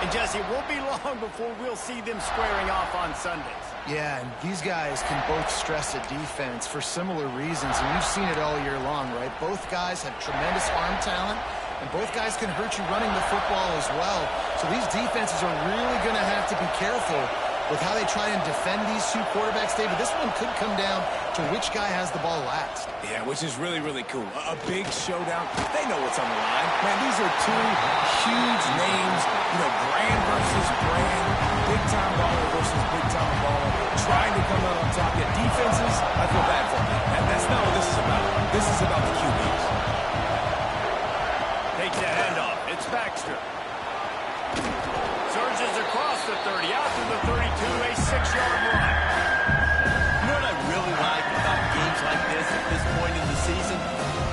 And Jesse, it won't be long before we'll see them squaring off on Sundays. Yeah, and these guys can both stress a defense for similar reasons, and we've seen it all year long, right? Both guys have tremendous arm talent, and both guys can hurt you running the football as well. So these defenses are really going to have to be careful with how they try and defend these two quarterbacks, David. This one could come down to which guy has the ball last. Yeah, which is really, really cool. A big showdown. They know what's on the line. Man, these are two huge names. You know, brand versus brand. Big-time baller versus big-time baller. Trying to come out on top. Yet defenses, I feel bad for them. And that's not what this is about. This is about the QBs. Takes the handoff. It's Baxter. Surges across the 30, out to the 32, a 6-yard run. You know what I really like about games like this at this point in the season?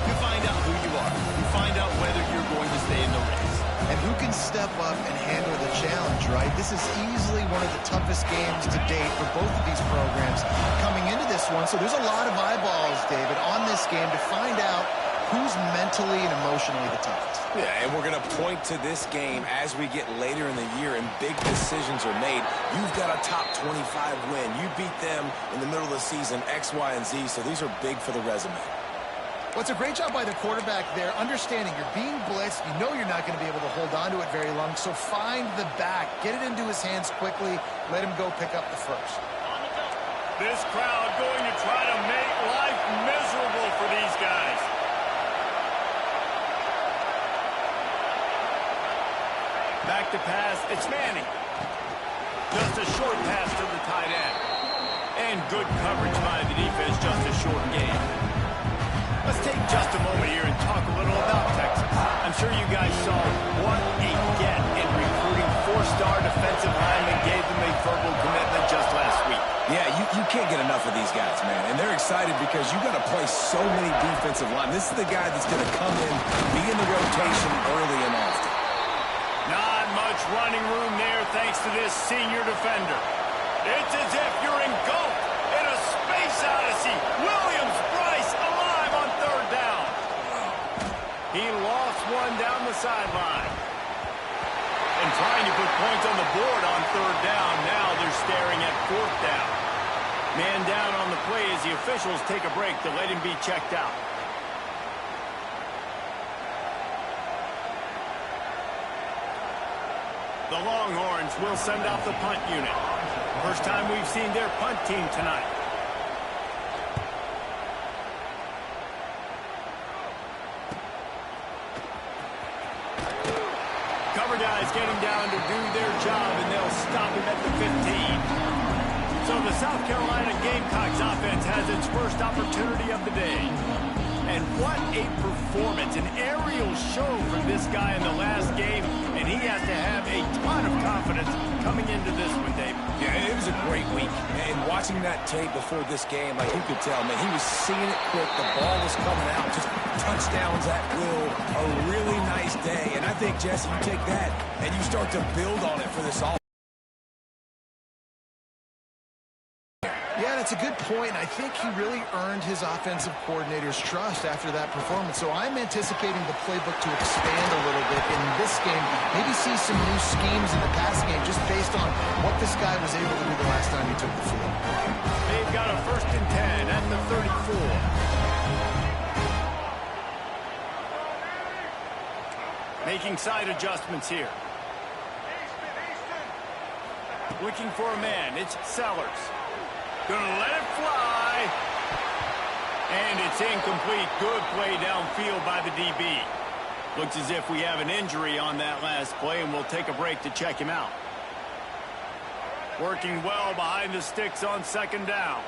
You find out who you are. You find out whether you're going to stay in the race. And who can step up and handle the challenge, right? This is easily one of the toughest games to date for both of these programs coming into this one. So there's a lot of eyeballs, David, on this game to find out who's mentally and emotionally the toughest. Yeah, and we're going to point to this game as we get later in the year and big decisions are made. You've got a top 25 win. You beat them in the middle of the season, X, Y, and Z, so these are big for the resume. Well, it's a great job by the quarterback there, understanding you're being blitzed. You know you're not going to be able to hold on to it very long, so find the back. Get it into his hands quickly. Let him go pick up the first. This crowd going to try to make life miserable for these guys. Back to pass, it's Manning. Just a short pass to the tight end. And good coverage by the defense, just a short game. Let's take just a moment here and talk a little about Texas. I'm sure you guys saw what a get in recruiting. 4-star defensive linemen gave them a verbal commitment just last week. Yeah, you can't get enough of these guys, man. And they're excited because you got to play so many defensive line. This is the guy that's going to come in, be in the rotation early and often. Not much running room there thanks to this senior defender. It's as if you're engulfed in a space odyssey. Williams-Brice alive on third down. He lost one down the sideline. And trying to put points on the board on third down. Now they're staring at fourth down. Man down on the play as the officials take a break to let him be checked out. The Longhorns will send out the punt unit. First time we've seen their punt team tonight. Cover guys getting down to do their job, and they'll stop him at the 15. So the South Carolina Gamecocks offense has its first opportunity of the day. And what a performance, an aerial show from this guy in the last game, and he has to have a ton of confidence coming into this one, Dave. Yeah, it was a great week. And watching that tape before this game, like you could tell, man, he was seeing it quick. The ball was coming out, just touchdowns at will. A really nice day. And I think, Jesse, you take that and you start to build on it for this offense. Yeah, that's a good point. I think he really earned his offensive coordinator's trust after that performance. So I'm anticipating the playbook to expand a little bit in this game. Maybe see some new schemes in the pass game just based on what this guy was able to do the last time he took the field. They've got a 1st and 10 at the 34. Making side adjustments here. Looking for a man. It's Sellers. Gonna let it fly. And it's incomplete. Good play downfield by the DB. Looks as if we have an injury on that last play, and we'll take a break to check him out. Working well behind the sticks on 2nd down.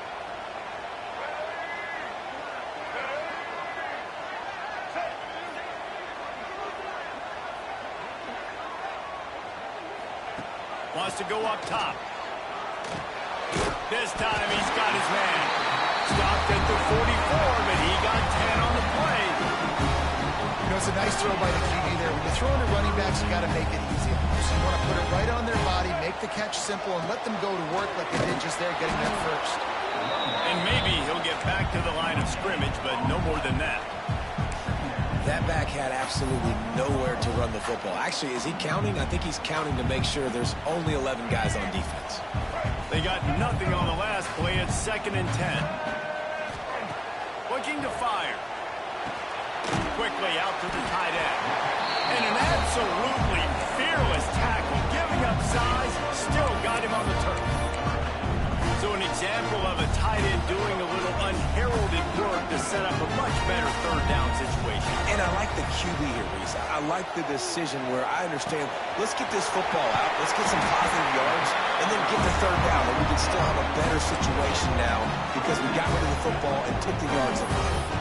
Wants to go up top. This time he's got his man. Stopped at the 44, but he got 10 on the play. You know, it's a nice throw by the QB there. When you're throwing to running backs, you got to make it easy. So you want to put it right on their body, make the catch simple, and let them go to work like they did just there, getting that first. And maybe he'll get back to the line of scrimmage, but no more than that. That back had absolutely nowhere to run the football. Actually, is he counting? I think he's counting to make sure there's only 11 guys on defense. They got nothing on the last play. It's 2nd and 10. Looking to fire. Quickly out to the tight end. And an absolutely fearless tackle. Giving up size, still got him on the turf. So an example of a tight end doing a little unheralded work to set up a much better 3rd down situation. And I like the QB here, Reese. I like the decision where I understand, let's get this football out, let's get some positive yards, and then get the 3rd down, and we can still have a better situation now because we got rid of the football and took the yards away.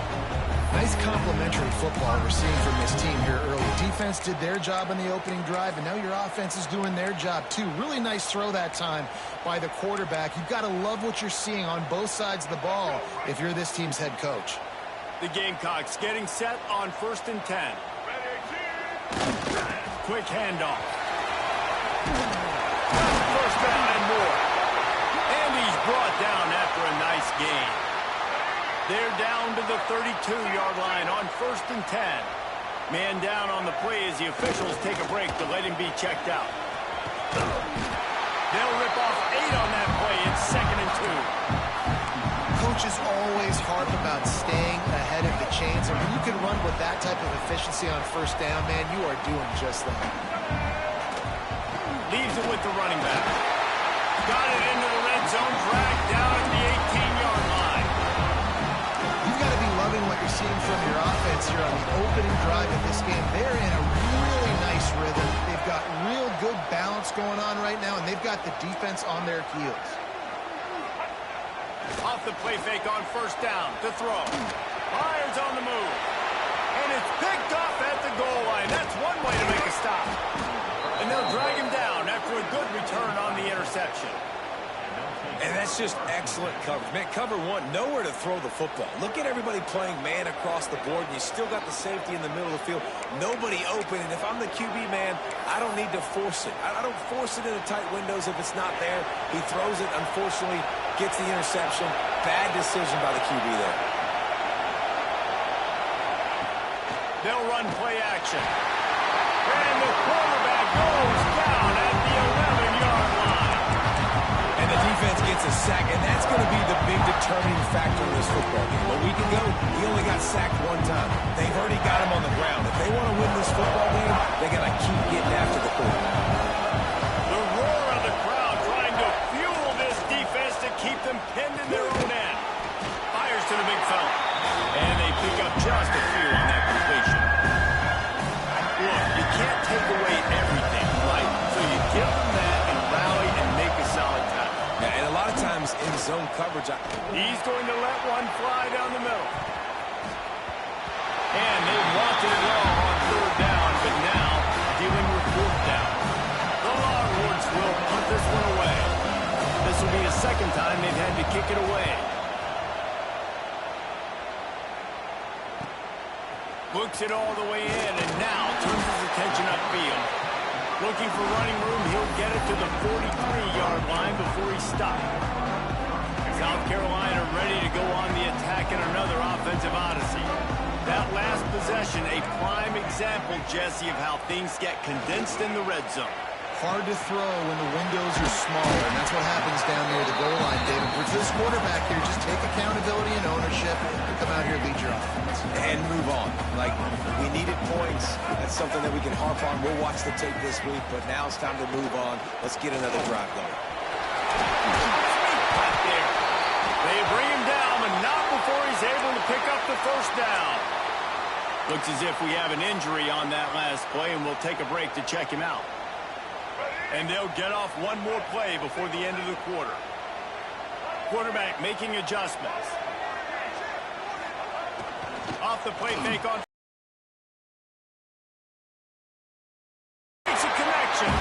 Nice complimentary football we're seeing from this team here early. Defense did their job on the opening drive, and now your offense is doing their job too. Really nice throw that time by the quarterback. You've got to love what you're seeing on both sides of the ball if you're this team's head coach. The Gamecocks getting set on 1st and 10. Quick handoff. 1st down and more. And he's brought down after a nice gain. They're down to the 32-yard line on 1st and 10. Man down on the play as the officials take a break to let him be checked out. They'll rip off 8 on that play. It's 2nd and 2. Coaches always harp about staying ahead of the chains, and when you can run with that type of efficiency on 1st down, man, you are doing just that. Leaves it with the running back. Got it into the red zone, dragged down at the 18-yard line. You've got to be loving what you're seeing from your offense here on the opening drive of this game. They're in a really nice rhythm. They've got real good balance going on right now, and they've got the defense on their heels. Off the play fake on 1st down to throw. Myers on the move. And it's picked off at the goal line. That's one way to make a stop. And they'll drag him down after a good return on the interception. And that's just excellent coverage. Man, cover 1, nowhere to throw the football. Look at everybody playing man across the board, and you still got the safety in the middle of the field. Nobody open, and if I'm the QB, man, I don't need to force it. I don't force it into tight windows if it's not there. He throws it, unfortunately, gets the interception. Bad decision by the QB there. They'll run play action. And the quarterback goes down at the 11-yard line. And the defense gets a sack, and that's going to be the big determining factor in this football game. A week ago, he only got sacked 1 time. They've already got him on the ground. If they want to win this football game, they got to keep getting after the quarterback. The roar of the crowd trying to fuel this defense to keep them pinned in their own end. Fires to the big fella. And they pick up just a few on that completion. Look, you can't take away everything, right? So you give them that and rally and make a solid tackle. Yeah, and a lot of times in zone coverage, He's going to let one fly down the middle. And they wanted it all on 3rd down, but now dealing with 4th down. The Longhorns will punt this one away. This will be the 2nd time they've had to kick it away. Looks it all the way in, and now turns his attention upfield. Looking for running room, he'll get it to the 43-yard line before he's stopped. South Carolina ready to go on the attack in another offensive odyssey. That last possession, a prime example, Jesse, of how things get condensed in the red zone. Hard to throw when the windows are smaller, and that's what happens down near the goal line, David. For this quarterback here, just take accountability and ownership and come out here and lead your offense. and move on. Like, we needed points. That's something that we can harp on. We'll watch the tape this week, but now it's time to move on. Let's get another drive going. Right there. They bring him down, but not before he's able to pick up the 1st down. Looks as if we have an injury on that last play, and we'll take a break to check him out. And they'll get off one more play before the end of the quarter. Quarterback making adjustments. Off the play fake on. Makes a connection.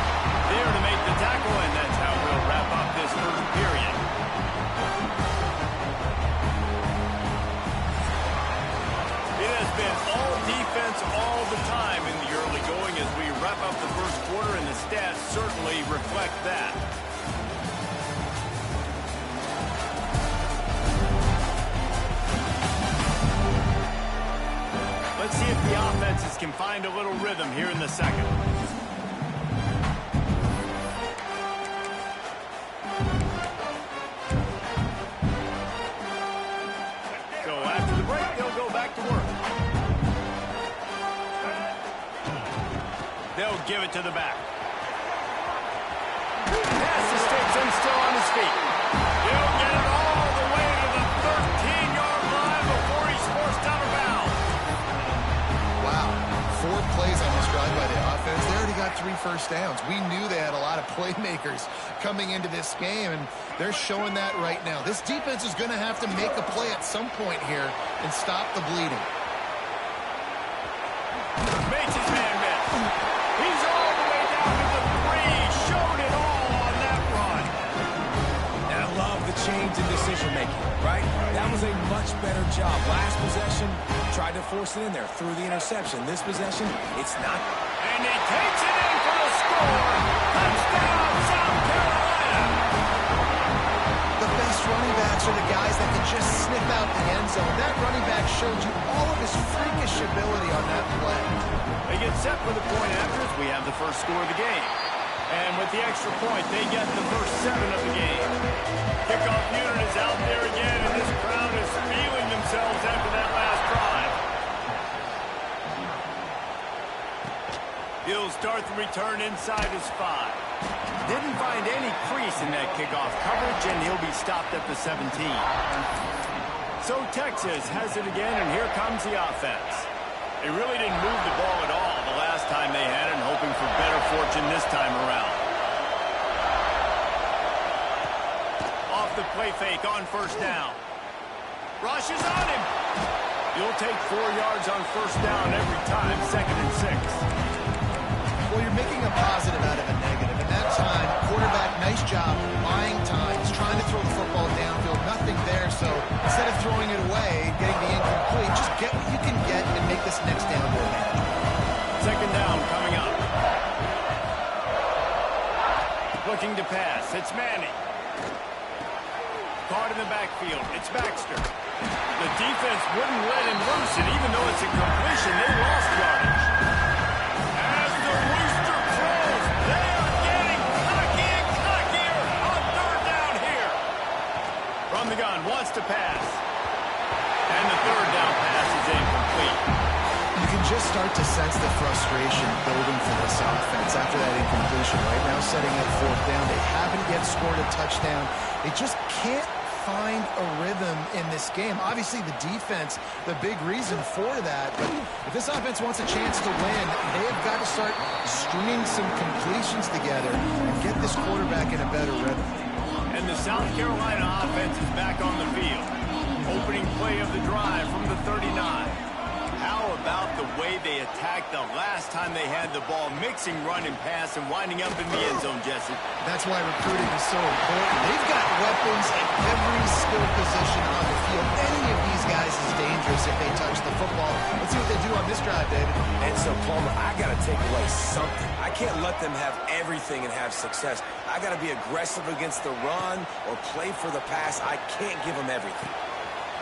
There to make the tackle, and that's how we'll wrap up this 1st period. It has been all defense all the time in the early going as we wrap up the 1st quarter, and the stats certainly reflect that. Let's see if the offenses can find a little rhythm here in the second. So after the break, they'll go back to work. They'll give it to the back. Pass escapes him, still on his feet. He'll get it all the way to the 13-yard line before he's forced out of bounds. Wow, 4 plays on this drive by the offense. They already got 3 first downs. We knew they had a lot of playmakers coming into this game, and they're showing that right now. This defense is going to have to make a play at some point here and stop the bleeding. Makes his man miss. He's all the way down to the 3. Showed it all on that run. And I love the change in decision-making, right? That was a much better job. Last possession, tried to force it in there through the interception. This possession, it's not. And he takes it in for the score. Touchdown, South Carolina. The best running backs are the guys that can just sniff out the end zone. That running back showed you all of his freakish ability on that play. They get set for the point afters. We have the first score of the game. And with the extra point, they get the first 7 of the game. Kickoff unit is out there again, and this crowd is feeling themselves after that last drive. He'll start the return inside his 5. Didn't find any crease in that kickoff coverage, and he'll be stopped at the 17. So Texas has it again, and here comes the offense. They really didn't move the ball at all the last time they had it, and hoping for better fortune this time around. Off the play fake on first down. Rush is on him. You'll take 4 yards on first down every time, 2nd and 6. Well, you're making a positive out of a negative. In that time, quarterback, nice job, buying time. He's trying to throw the football downfield. Nothing there, so instead of throwing it away, getting the incomplete, just get what you can get and make this next down more manageable. 2nd down coming up. Looking to pass. It's Manning. Caught in the backfield. It's Baxter. The defense wouldn't let him loose, and even though it's a completion, they lost yardage. As the rooster crows, they are getting cocky and cockier on 3rd down here. From the gun, wants to pass. And the 3rd down pass is incomplete. You can just start to sense the frustration building for this offense after that incompletion. Right now, setting up 4th down. They haven't yet scored a touchdown. They just can't find a rhythm in this game. Obviously, the defense, the big reason for that. But if this offense wants a chance to win, they have got to start stringing some completions together and get this quarterback in a better rhythm. And the South Carolina offense is back on the field. Opening play of the drive from the 39. How about the way they attacked the last time they had the ball, mixing run and pass and winding up in the end zone, Jesse? That's why recruiting is so important. They've got weapons at every skill position on the field. Any of these guys is dangerous if they touch the football. Let's see what they do on this drive, David. And so, Palmer, I got to take away something. I can't let them have everything and have success. I got to be aggressive against the run or play for the pass. I can't give them everything.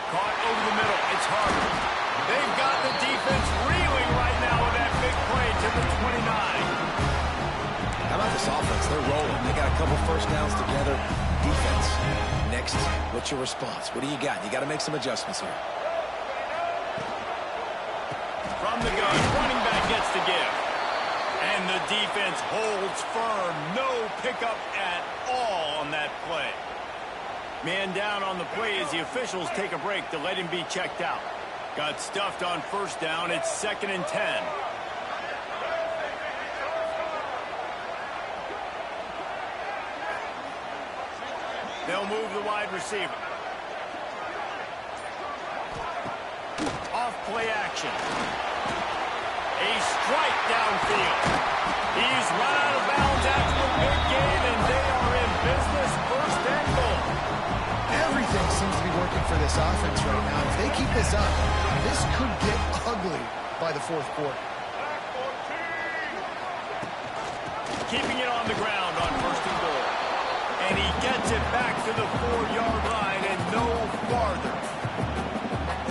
Caught over the middle. It's Harvard. They've got the defense reeling right now with that big play to the 29. How about this offense? They're rolling. They got a couple first downs together. Defense. Next, what's your response? What do you got? You got to make some adjustments here. From the gun, running back gets the give. And the defense holds firm. No pickup at all on that play. Man down on the play as the officials take a break to let him be checked out. Got stuffed on first down. It's 2nd and 10. They'll move the wide receiver. Off play action. A strike downfield. He's run out of bounds after the big game, and they are in business, 1st and goal. Everything seems to be working for this offense right now. If they keep this up, this could get ugly by the 4th quarter. Keeping it on the ground on 1st and goal. And he gets it back to the 4-yard line and no farther.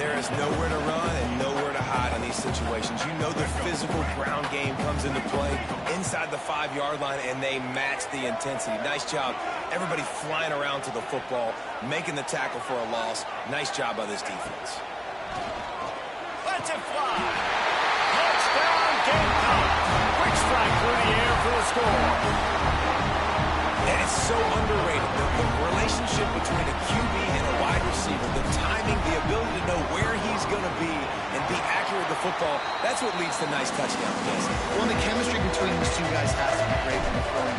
There is nowhere to run and nowhere to hide in these situations. You know the physical ground game comes into play inside the 5-yard line, and they match the intensity. Nice job. Everybody flying around to the football, making the tackle for a loss. Nice job by this defense. Let's it fly. Touchdown, Gamecock. Quick strike through the air for the score. And it's so underrated. The relationship between a QB and a wide receiver, the timing, the ability to know where he's going to be and be accurate with the football, that's what leads to nice touchdowns, doesn't it? Well, the chemistry between these two guys has to be great when they're throwing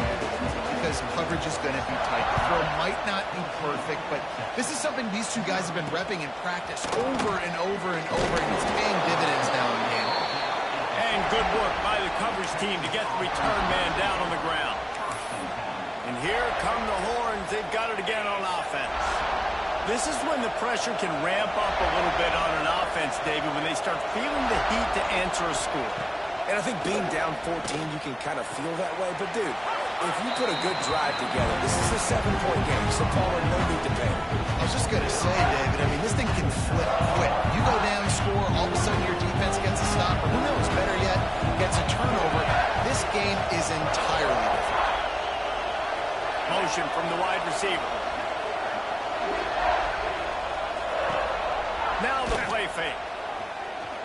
because coverage is going to be tight. The throw might not be perfect, but this is something these two guys have been repping in practice over and over and over, and it's paying dividends now in the game. And good work by the coverage team to get the return man down on the ground. And here come the horns. They've got it again on offense. This is when the pressure can ramp up a little bit on an offense, David, when they start feeling the heat to answer a score. And I think being down 14, you can kind of feel that way. But, dude, if you put a good drive together, this is a 7-point game, so Pollard, no need to panic. I was just going to say, David, I mean, this thing can flip quick. You go down, score, all of a sudden your defense gets a stop, or who knows, better yet, gets a turnover. This game is entirely different. Motion from the wide receiver. Now the play fake.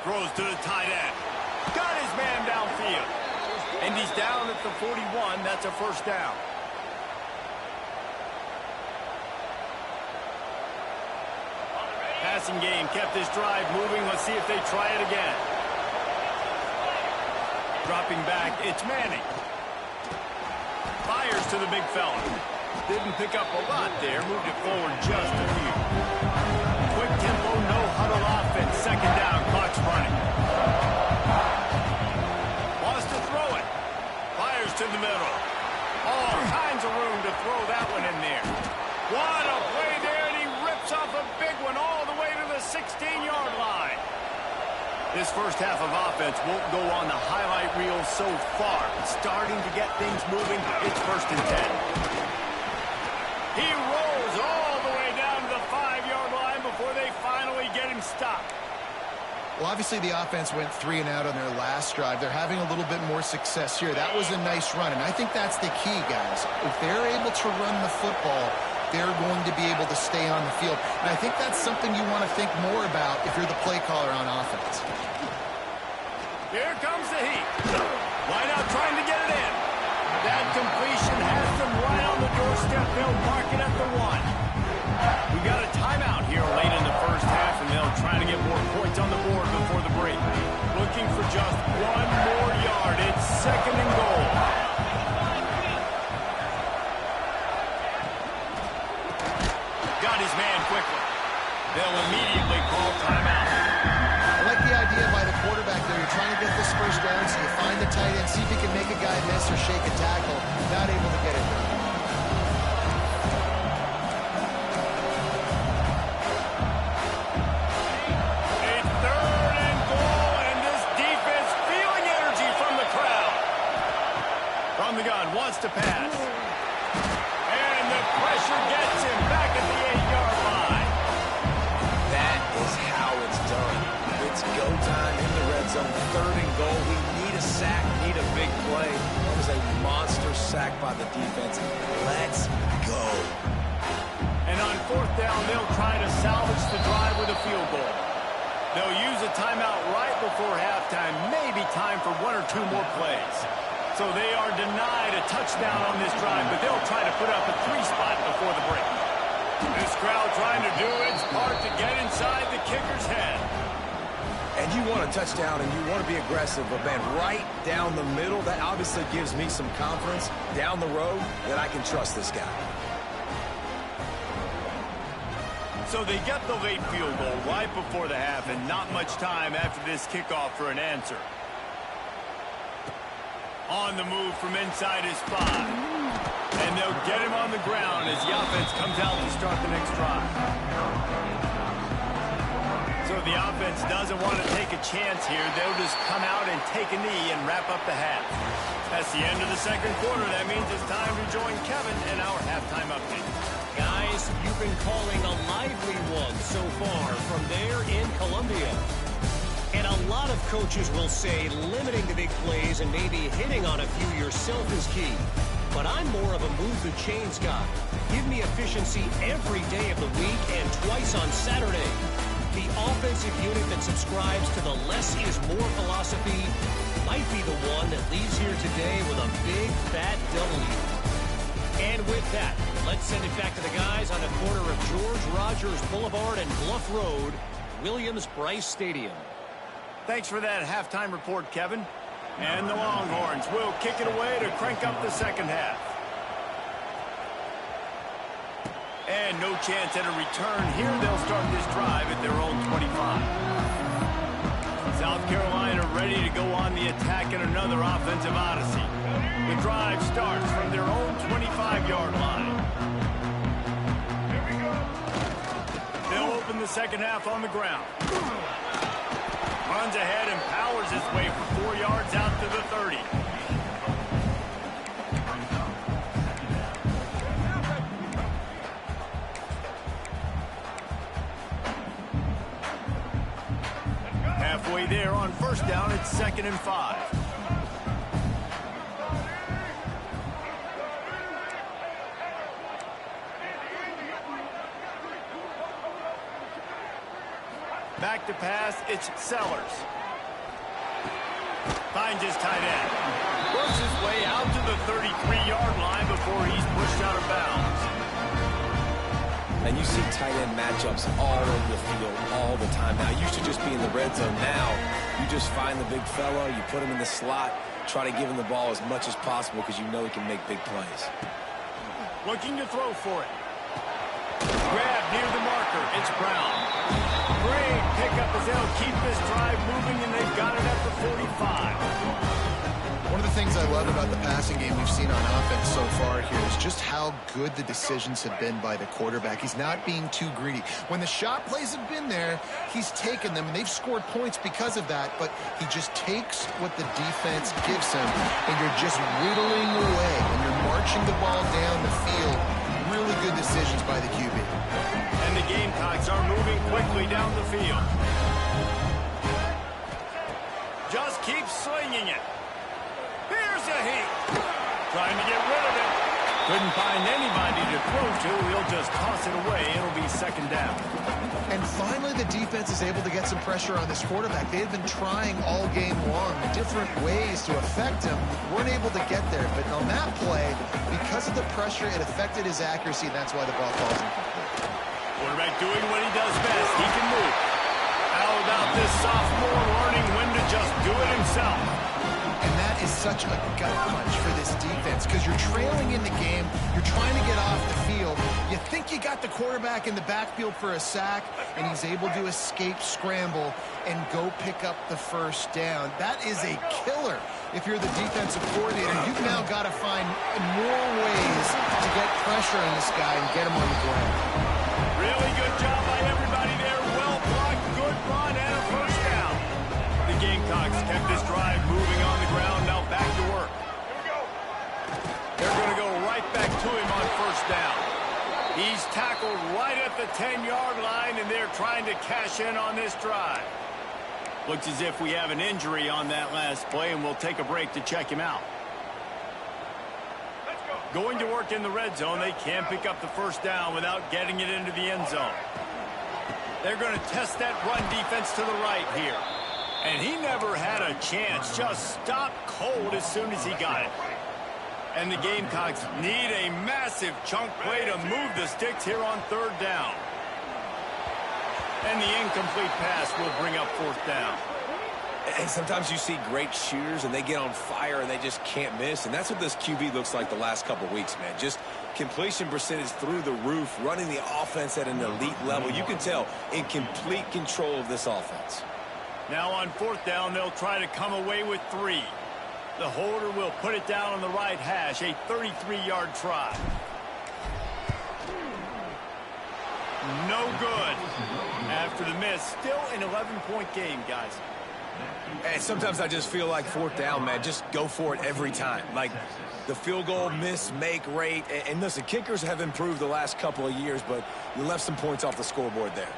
Throws to the tight end. Got his man downfield. And he's down at the 41. That's a first down. Passing game kept this drive moving. Let's see if they try it again. Dropping back, it's Manning. Fires to the big fella. Didn't pick up a lot there. Moved it forward just a few. Quick tempo, no huddle offense. Second down, clock's running. Wants to throw it. Fires to the middle. All kinds of room to throw that one in there. What a play there, and he rips off a big one all the way to the 16-yard line. This first half of offense won't go on the highlight reel so far. It's starting to get things moving. It's 1st and 10. He rolls all the way down to the 5-yard line before they finally get him stopped. Well, obviously the offense went 3 and out on their last drive. They're having a little bit more success here. That was a nice run, and I think that's the key, guys. If they're able to run the football, they're going to be able to stay on the field. And I think that's something you want to think more about if you're the play caller on offense. Here comes the heat. Line out trying to get it in. That completion has them right on the doorstep. They'll mark it at the 1. We've got a timeout here late in the first half, and they'll try to get more points on the board before the break. Looking for just 1 more yard. It's 2nd and goal. Got his man quickly. They'll immediately call timeout. I like the idea by the quarterback there. You're trying to get this first down, so you find the tight end, see if he can make a guy miss or shake a tackle. Not able to get it done. It's 3rd and goal, and this defense feeling energy from the crowd. From the gun, wants to pass. And the pressure gets him back at the 8-yard line. That is how it's done. It's go time in the red zone. 3rd and goal. We need a sack, need a big play. That was a monster sack by the defense. Let's go. And on 4th down, they'll try to salvage the drive with a field goal. They'll use a timeout right before halftime. Maybe time for 1 or 2 more plays. So they are denied a touchdown on this drive, but they'll try to put up a 3 spot before the break. This crowd trying to do its part to get inside the kicker's head. And you want a touchdown and you want to be aggressive, but man, right down the middle, that obviously gives me some confidence down the road that I can trust this guy. So they get the late field goal right before the half, and not much time after this kickoff for an answer. On the move from inside his 5. And they'll get him on the ground as the offense comes out to start the next drive. So the offense doesn't want to take a chance here. They'll just come out and take a knee and wrap up the half. That's the end of the 2nd quarter. That means it's time to join Kevin in our halftime update. Guys, you've been calling a lively one so far from there in Columbia. And a lot of coaches will say limiting the big plays and maybe hitting on a few yourself is key. But I'm more of a move the chains guy. Give me efficiency every day of the week and twice on Saturday. The offensive unit that subscribes to the less is more philosophy might be the one that leaves here today with a big fat W. And with that, let's send it back to the guys on the corner of George Rogers Boulevard and Bluff Road, Williams-Brice Stadium. Thanks for that halftime report, Kevin. And the Longhorns will kick it away to crank up the second half. And no chance at a return here. They'll start this drive at their own 25. South Carolina ready to go on the attack in another offensive odyssey. The drive starts from their own 25-yard line. They'll open the second half on the ground. Runs ahead and powers his way for 4 yards out to the 30. Halfway there on first down, it's 2nd and 5. Back to pass, it's Sellers. Finds his tight end. Works his way out to the 33-yard line before he's pushed out of bounds. And you see tight end matchups all over the field all the time. Now, it used to just be in the red zone. Now, you just find the big fella, you put him in the slot, try to give him the ball as much as possible because you know he can make big plays. Looking to throw for it. Grab near the marker. It's Brown. Great pickup as they'll keep this drive moving, and they've got it at the 45. One of the things I love about the passing game we've seen on offense so far here is just how good the decisions have been by the quarterback. He's not being too greedy. When the shot plays have been there, he's taken them, and they've scored points because of that, but he just takes what the defense gives him, and you're just whittling away, and you're marching the ball down the field. Really good decisions by the QB. And the Gamecocks are moving quickly down the field. Just keep slinging it. Here's a heat. Trying to get rid of it. Couldn't find anybody to throw to. He'll just toss it away. It'll be 2nd down. And finally, the defense is able to get some pressure on this quarterback. They had been trying all game long different ways to affect him. Weren't able to get there. But on that play, because of the pressure, it affected his accuracy, and that's why the ball falls incomplete. Quarterback doing what he does best. He can move. How about this sophomore learning when to just do it himself? And that is such a gut punch for this defense because you're trailing in the game. You're trying to get off the field. You think you got the quarterback in the backfield for a sack, and he's able to escape scramble and go pick up the first down. That is a killer. If you're the defensive coordinator, you've now got to find more ways to get pressure on this guy and get him on the ground. Really good job by everybody there. Well blocked, good run, and a first down. The Gamecocks kept this drive moving on the ground. Now back to work. They're going to go right back to him on first down. He's tackled right at the 10-yard line, and they're trying to cash in on this drive. Looks as if we have an injury on that last play, and we'll take a break to check him out. Going to work in the red zone. They can't pick up the first down without getting it into the end zone. They're going to test that run defense to the right here. And he never had a chance. Just stopped cold as soon as he got it. And the Gamecocks need a massive chunk play to move the sticks here on 3rd down. And the incomplete pass will bring up 4th down. And sometimes you see great shooters, and they get on fire, and they just can't miss. And that's what this QB looks like the last couple weeks, man. Just completion percentage through the roof, running the offense at an elite level. You can tell in complete control of this offense. Now on 4th down, they'll try to come away with 3. The holder will put it down on the right hash, a 33-yard try. No good. After the miss, still an 11-point game, guys. And sometimes I just feel like fourth down, man, just go for it every time. Like the field goal miss-make rate. And listen, kickers have improved the last couple of years, but you left some points off the scoreboard there.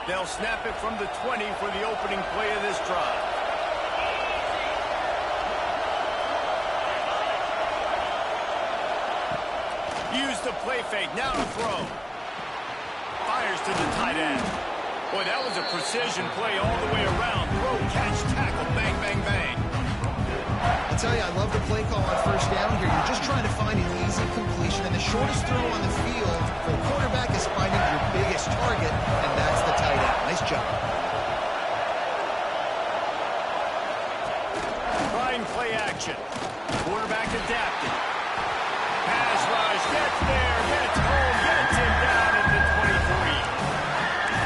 They'll snap it from the 20 for the opening play of this drive. Use the play fake, now to throw. Fires to the tight end. Boy, that was a precision play all the way around. Throw, catch, tackle, bang, bang, bang. I'll tell you, I love the play call on first down here. You're just trying to find an easy completion, and the shortest throw on the field for the quarterback is finding your biggest target, and that's the tight end. Nice job. Trying play action. Quarterback adapted. Pass rush, gets there, gets home, gets him down at the 23.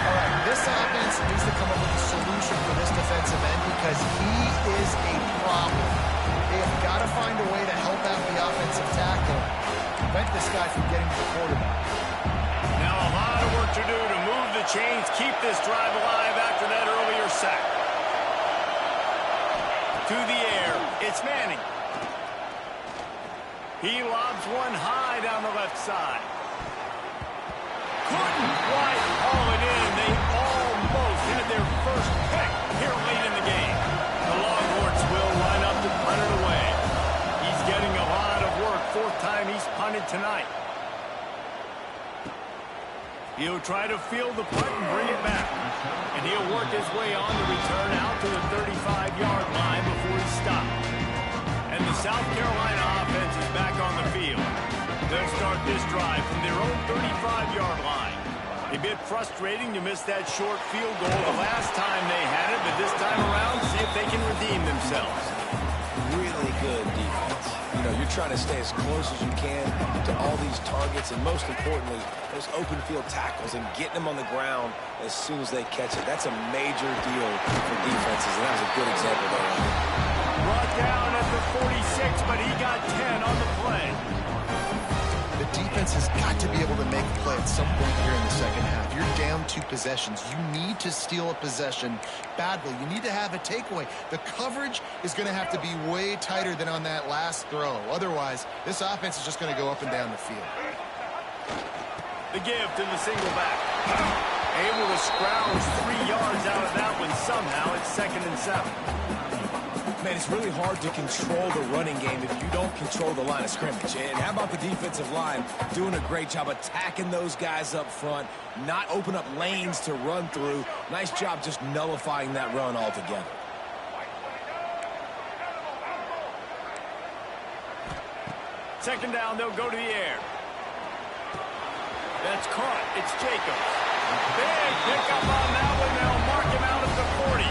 All right, this offense needs to come up with a solution for this defensive end because he is a problem. They have got to find a way to help out the offensive tackle, prevent this guy from getting to the quarterback. Now a lot of work to do to move the chains, keep this drive alive after that earlier sack. To the air, it's Manning. He lobs one high down the left side. Couldn't quite haul it in. They almost had their first pick here late in the game. The Longhorns will line up to punt it away. He's getting a lot of work. Fourth time he's punted tonight. He'll try to field the punt and bring it back. And he'll work his way on the return out to the 35-yard line before he stops. And the South Carolina offense is back on the field. They'll start this drive from their own 35-yard line. A bit frustrating to miss that short field goal the last time they had it, but this time around, see if they can redeem themselves. Really good defense. You know, you're trying to stay as close as you can to all these targets, and most importantly, those open field tackles and getting them on the ground as soon as they catch it. That's a major deal for defenses, and that was a good example there. Brought down at the 46, but he got 10 on the play. The defense has got to be able to make a play at some point here in the second half. You're down 2 possessions. You need to steal a possession badly. You need to have a takeaway. The coverage is going to have to be way tighter than on that last throw. Otherwise, this offense is just going to go up and down the field. The give to the single back. Able to scrounge 3 yards out of that one somehow. It's 2nd and 7. Man, it's really hard to control the running game if you don't control the line of scrimmage. And how about the defensive line doing a great job attacking those guys up front, not open up lanes to run through. Nice job just nullifying that run altogether. Second down, they'll go to the air. That's caught. It's Jacobs. Big pickup on that one. They'll mark him out at the 40.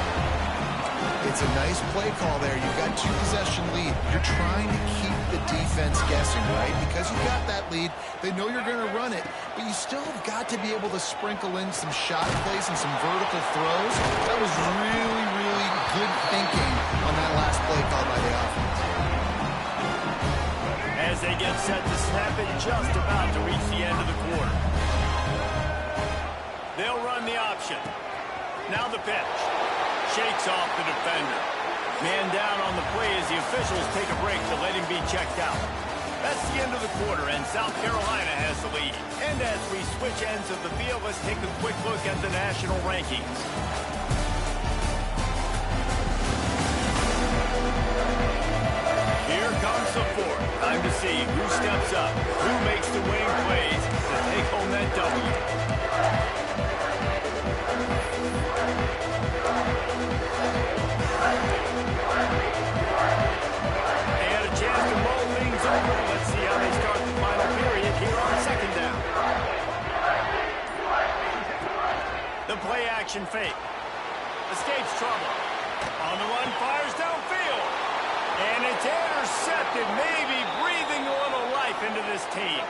It's a nice play call there. You've got 2 possession lead. You're trying to keep the defense guessing, right? Because you got that lead, they know you're going to run it, but you still have got to be able to sprinkle in some shot plays and some vertical throws. That was really, really good thinking on that last play call by the offense. As they get set to snap it, just about to reach the end of the quarter. They'll run the option. Now the pitch. Shakes off the defender. Man down on the play as the officials take a break to let him be checked out. That's the end of the quarter, and South Carolina has the lead. And as we switch ends of the field, let's take a quick look at the national rankings. Here comes the fourth. Time to see who steps up, who makes the winning plays to take home that W. They had a chance to mull things over. Let's see how they start the final period here on second down. The play action fake. Escapes trouble. On the run, fires downfield. And it's intercepted, maybe breathing a little life into this team.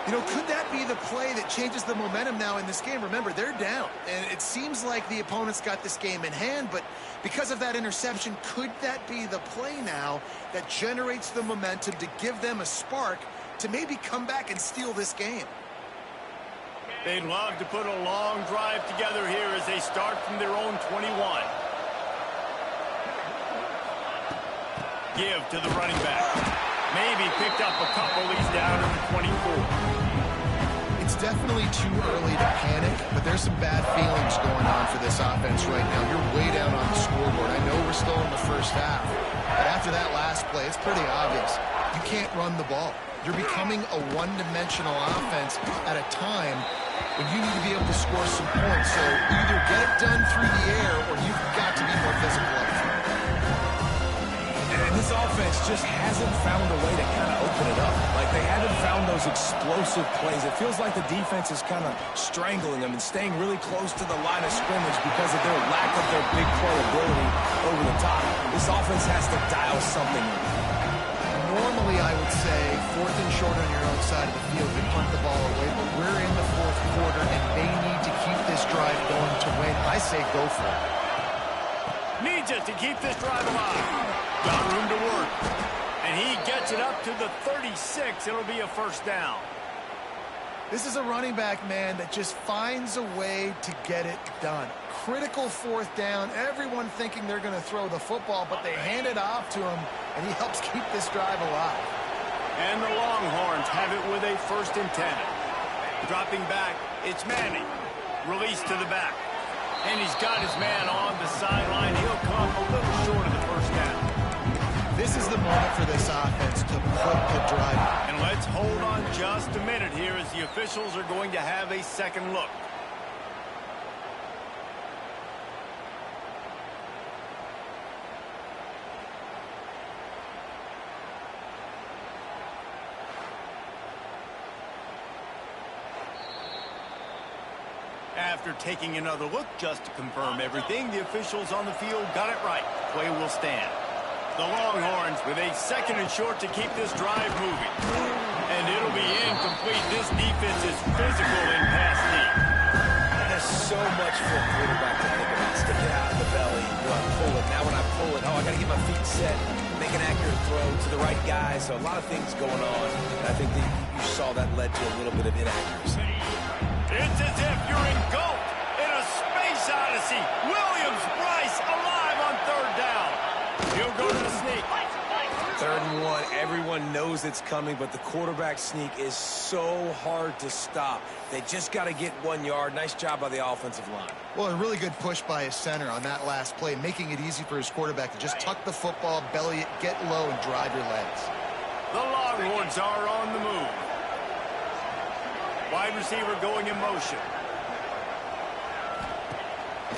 You know, could that be the play that changes the momentum now in this game? Remember, they're down, and it seems like the opponent's got this game in hand, but because of that interception, could that be the play now that generates the momentum to give them a spark to maybe come back and steal this game? They'd love to put a long drive together here as they start from their own 21. Give to the running back. Maybe picked up a couple. He's down to the 24. It's definitely too early to panic, but there's some bad feelings going on for this offense right now. You're way down on the scoreboard. I know we're still in the first half, but after that last play, it's pretty obvious. You can't run the ball. You're becoming a one-dimensional offense at a time when you need to be able to score some points. So either get it done through the air or you've got to be more physical up front. And this offense just hasn't found a way to kind of open it up. Like, they haven't found those explosive plays. It feels like the defense is kind of strangling them and staying really close to the line of scrimmage because of their lack of their big play ability over the top. This offense has to dial something in. Normally, I would say, 4th and short on your own side of the field, you punt the ball away, but we're in the 4th quarter, and they need to keep this drive going to win. I say go for it. Needs it to keep this drive alive. Got room to work. And he gets it up to the 36. It'll be a first down. This is a running back, man, that just finds a way to get it done. Critical 4th down. Everyone thinking they're going to throw the football, but they hand it off to him, and he helps keep this drive alive. And the Longhorns have it with a 1st and 10. Dropping back, it's Manning. Release to the back. And he's got his man on the sideline. He'll come a little short of the first down. This is the moment for this offense to put the drive. And let's hold on just a minute here as the officials are going to have a second look. After taking another look just to confirm everything, the officials on the field got it right. Play will stand. The Longhorns with a 2nd and short to keep this drive moving. And it'll be incomplete. This defense is physical in pass deep. There's so much for a quarterback to think about. Stick it out of the belly. Do I pull it? Now when I pull it, I got to get my feet set. Make an accurate throw to the right guy. So a lot of things going on. And I think that you saw that led to a little bit of inaccuracy. It's as if you're engulfed in a space odyssey. Williams-Brice alive on 3rd down. He'll go to the sneak. 3rd and 1. Everyone knows it's coming, but the quarterback sneak is so hard to stop. They just got to get 1 yard. Nice job by the offensive line. Well, a really good push by his center on that last play, making it easy for his quarterback to just tuck the football, belly it, get low, and drive your legs. The Longhorns are on the move. Wide receiver going in motion.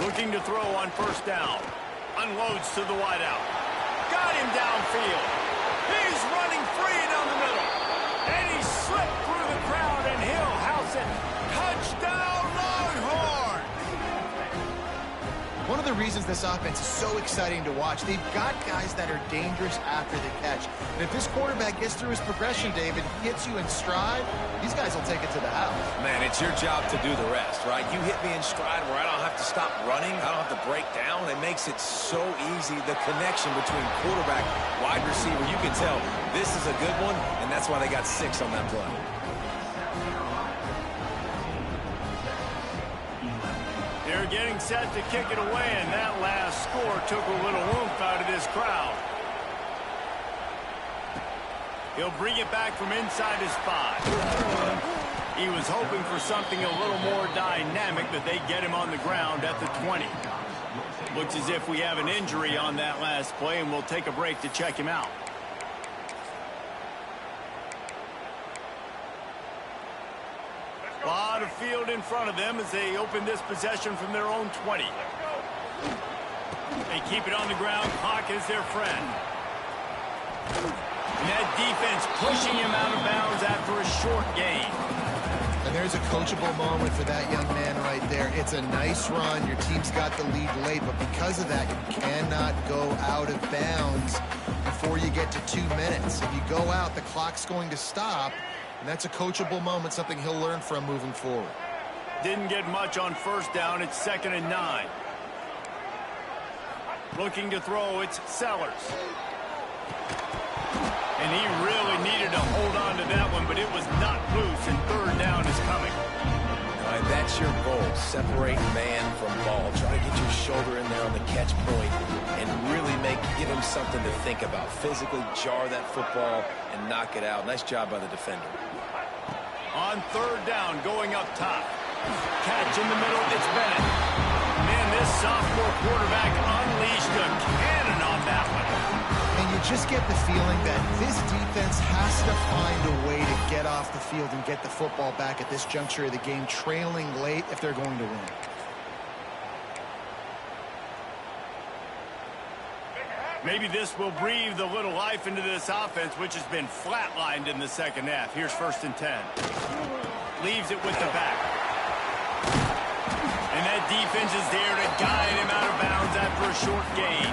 Looking to throw on 1st down. Unloads to the wideout. Got him downfield. He's running free down the middle. And he slipped through the crowd, and he'll house it. Touchdown, Longhorn! One of the reasons this offense is so exciting to watch, they've got guys that are dangerous after the catch. And if this quarterback gets through his progression, David, hits you in stride, these guys will take it to the house. Man, it's your job to do the rest, right? You hit me in stride where I don't have to stop running. I don't have to break down. It makes it so easy. The connection between quarterback, wide receiver, you can tell this is a good one, and that's why they got 6 on that play. They're getting set to kick it away, and that last score took a little oomph out of this crowd. He'll bring it back from inside his 5. He was hoping for something a little more dynamic, but they get him on the ground at the 20. Looks as if we have an injury on that last play, and we'll take a break to check him out. A lot of field in front of them as they open this possession from their own 20. They keep it on the ground. Clock is their friend. And that defense pushing him out of bounds after a short gain. And there's a coachable moment for that young man right there. It's a nice run. Your team's got the lead late, but because of that, you cannot go out of bounds before you get to 2 minutes. If you go out, the clock's going to stop, and that's a coachable moment, something he'll learn from moving forward. Didn't get much on 1st down. It's 2nd and 9. Looking to throw, it's Sellers. And he really needed to hold on to that one, but it was not loose, and 3rd down is coming. And That's your goal. Separate man from ball. Try to get your shoulder in there on the catch point and really give him something to think about. Physically jar that football and knock it out. Nice job by the defender. On third down, going up top. Catch in the middle, it's Bennett. Man, this sophomore quarterback unleashed a cannon on that one. And you just get the feeling that this defense has to find a way to get off the field and get the football back at this juncture of the game, trailing late if they're going to win. Maybe this will breathe a little life into this offense, which has been flatlined in the second half. Here's 1st and 10. Leaves it with the back. And that defense is there to guide him out of bounds after a short gain.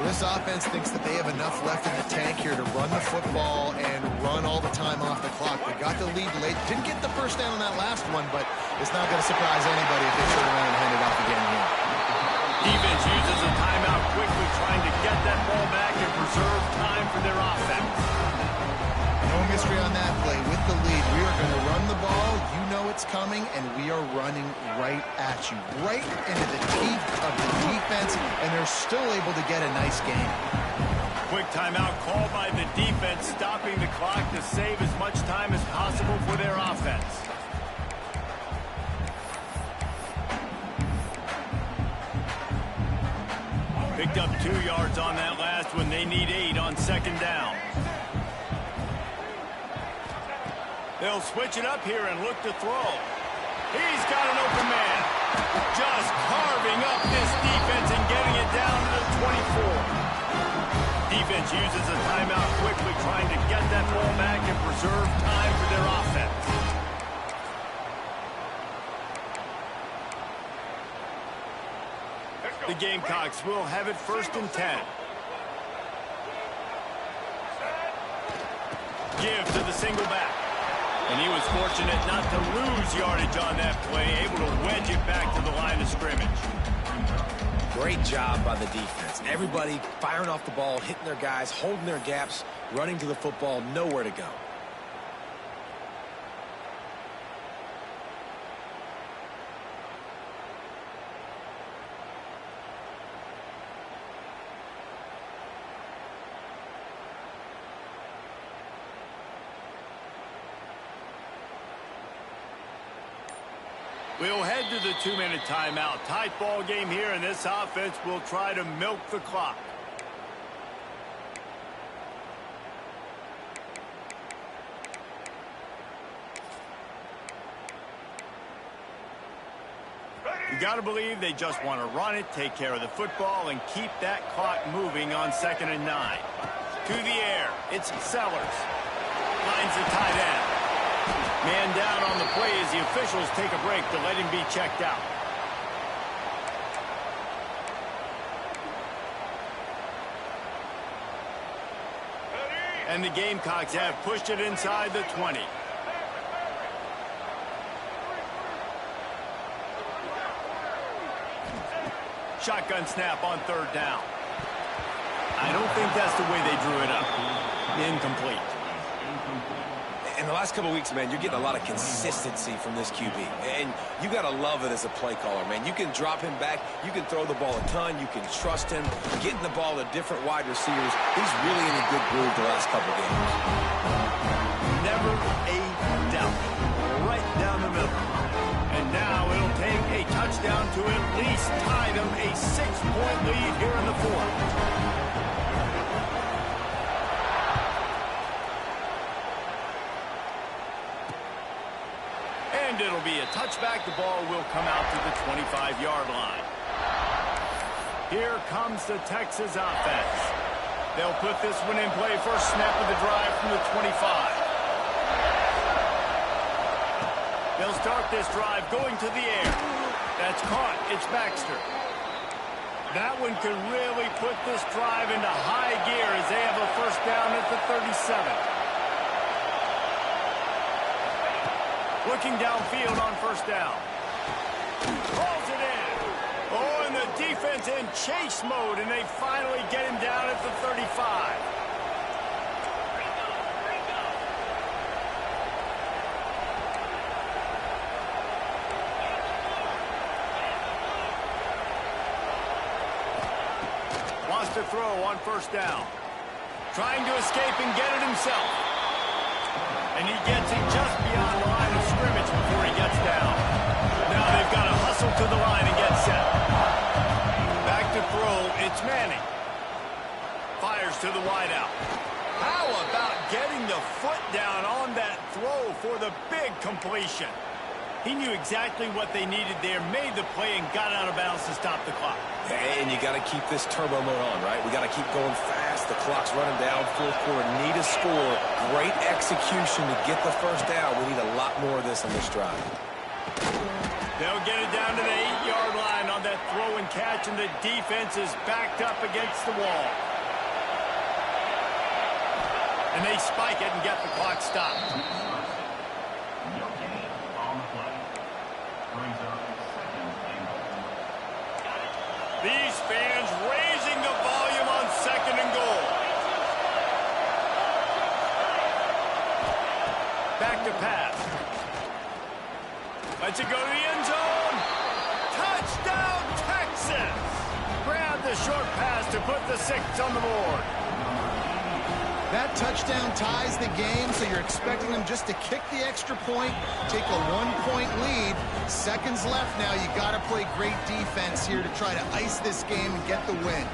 Well, this offense thinks that they have enough left in the tank here to run the football and run all the time off the clock. They got the lead late. Didn't get the first down on that last one, but it's not going to surprise anybody if they turn around and hand it off again here. Defense uses a timeout quickly, trying to get that ball back and preserve time for their offense. No mystery on that play. With the lead, we are going to run the ball. You know it's coming, and we are running right at you, right into the teeth of the defense, and they're still able to get a nice gain. Quick timeout called by the defense, stopping the clock to save as much time as possible for their offense. Picked up 2 yards on that last one. They need 8 on 2nd down. They'll switch it up here and look to throw. He's got an open man. Just carving up this defense and getting it down to the 24. Defense uses a timeout quickly, trying to get that ball back and preserve time for their offense. The Gamecocks will have it 1st and 10. Give to the single back. And he was fortunate not to lose yardage on that play, able to wedge it back to the line of scrimmage. Great job by the defense. Everybody firing off the ball, hitting their guys, holding their gaps, running to the football, nowhere to go. We'll head to the 2-minute timeout. Tight ball game here, and this offense will try to milk the clock. You got to believe they just want to run it, take care of the football, and keep that clock moving on 2nd and 9. To the air, it's Sellers. Finds the tight end. Man down on the play as the officials take a break to let him be checked out. And the Gamecocks have pushed it inside the 20. Shotgun snap on 3rd down. I don't think that's the way they drew it up. Incomplete. In the last couple of weeks, man, you're getting a lot of consistency from this QB. And you got to love it as a play caller, man. You can drop him back. You can throw the ball a ton. You can trust him. Getting the ball to different wide receivers. He's really in a good groove the last couple of games. Never a doubt. Right down the middle. And now it'll take a touchdown to at least tie them a 6-point lead here in the 4th. And it'll be a touchback. The ball will come out to the 25-yard line. Here comes the Texas offense. They'll put this one in play. First snap of the drive from the 25. They'll start this drive going to the air. That's caught. It's Baxter. That one could really put this drive into high gear as they have a first down at the 37. Looking downfield on first down. Pulls it in. Oh, and the defense in chase mode, and they finally get him down at the 35. to throw on first down. Trying to escape and get it himself. And he gets it just beyond the line of scrimmage before he gets down. Now they've got to hustle to the line and get set. Back to throw, it's Manning. Fires to the wideout. How about getting the foot down on that throw for the big completion? He knew exactly what they needed there, made the play, and got out of bounds to stop the clock. And you got to keep this turbo mode on, right? We got to keep going fast. The clock's running down. Fourth quarter, need a score. Great execution to get the first down. We need a lot more of this on this drive. They'll get it down to the 8-yard line on that throw and catch, and the defense is backed up against the wall. And they spike it and get the clock stopped. These fans raising the volume on 2nd and goal. Back to pass. Lets it go to the end zone. Touchdown, Texas! Grab the short pass to put the 6 on the board. That touchdown ties the game, so you're expecting them just to kick the extra point, take a 1-point lead. Seconds left now. You got to play great defense here to try to ice this game and get the win.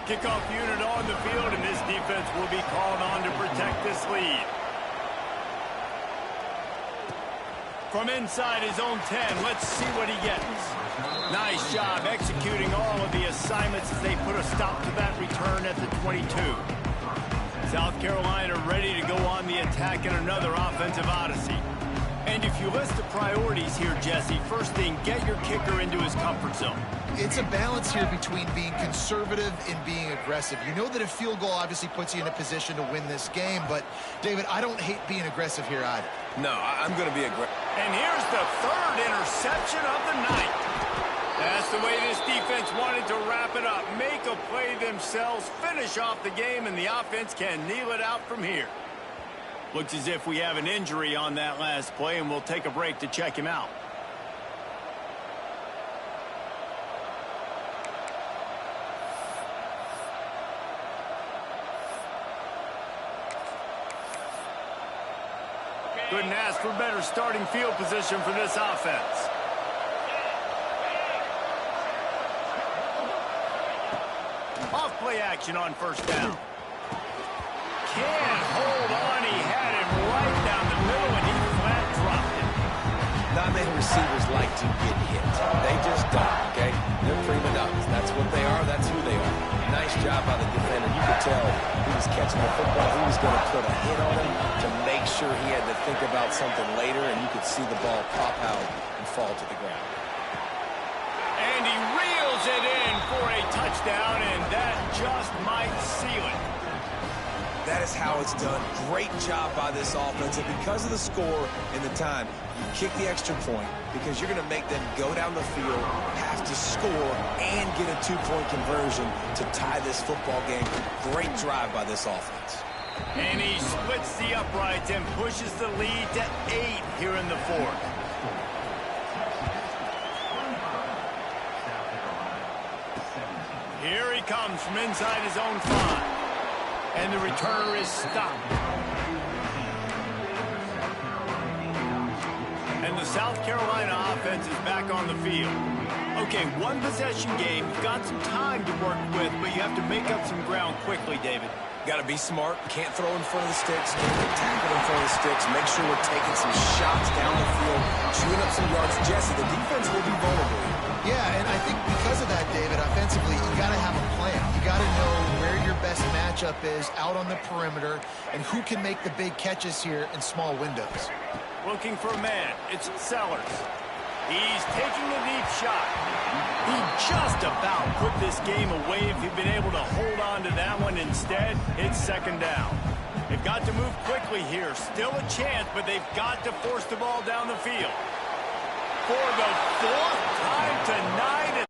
Kickoff unit on the field, and this defense will be called on to protect this lead. From inside his own 10, let's see what he gets. Nice job executing all of the assignments as they put a stop to that return at the 22. South Carolina ready to go on the attack in another offensive odyssey. And if you list the priorities here, Jesse, first thing, get your kicker into his comfort zone. It's a balance here between being conservative and being aggressive. You know that a field goal obviously puts you in a position to win this game, but, David, I don't hate being aggressive here either. No, I'm going to be aggressive. And here's the 3rd interception of the night. That's the way this defense wanted to wrap it up. Make a play themselves, finish off the game, and the offense can kneel it out from here. Looks as if we have an injury on that last play, and we'll take a break to check him out. Couldn't ask for better starting field position for this offense. Off play action on first down. Can't hold on. He had him right down the middle, and he flat dropped it. Not many receivers like to get hit. They just don't, okay? They're prima donnas. That's what they are. That's who they are. Nice job by the defender. You could tell he was catching the football. He was going to put a hit on him to make sure he had to think about something later, and you could see the ball pop out and fall to the ground. And he reels it in for a touchdown, and that just might seal it. That is how it's done. Great job by this offense. And because of the score and the time, you kick the extra point because you're going to make them go down the field, have to score, and get a 2-point conversion to tie this football game. Great drive by this offense. And he splits the uprights and pushes the lead to 8 here in the 4th. Here he comes from inside his own 5. And the returner is stopped. And the South Carolina offense is back on the field. Okay, 1-possession game. You've got some time to work with, but you have to make up some ground quickly, David. Got to be smart. Can't throw in front of the sticks. Can't tackle in front of the sticks. Make sure we're taking some shots down the field, chewing up some yards. Jesse, the defense will be vulnerable. Yeah, and I think because of that, David, offensively, you got to have a plan. You got to know where your best matchup is out on the perimeter and who can make the big catches here in small windows. Looking for a man. It's Sellers. He's taking a deep shot. He just about put this game away if he'd been able to hold on to that one. Instead, it's 2nd down. They've got to move quickly here. Still a chance, but they've got to force the ball down the field. For the 4th time tonight,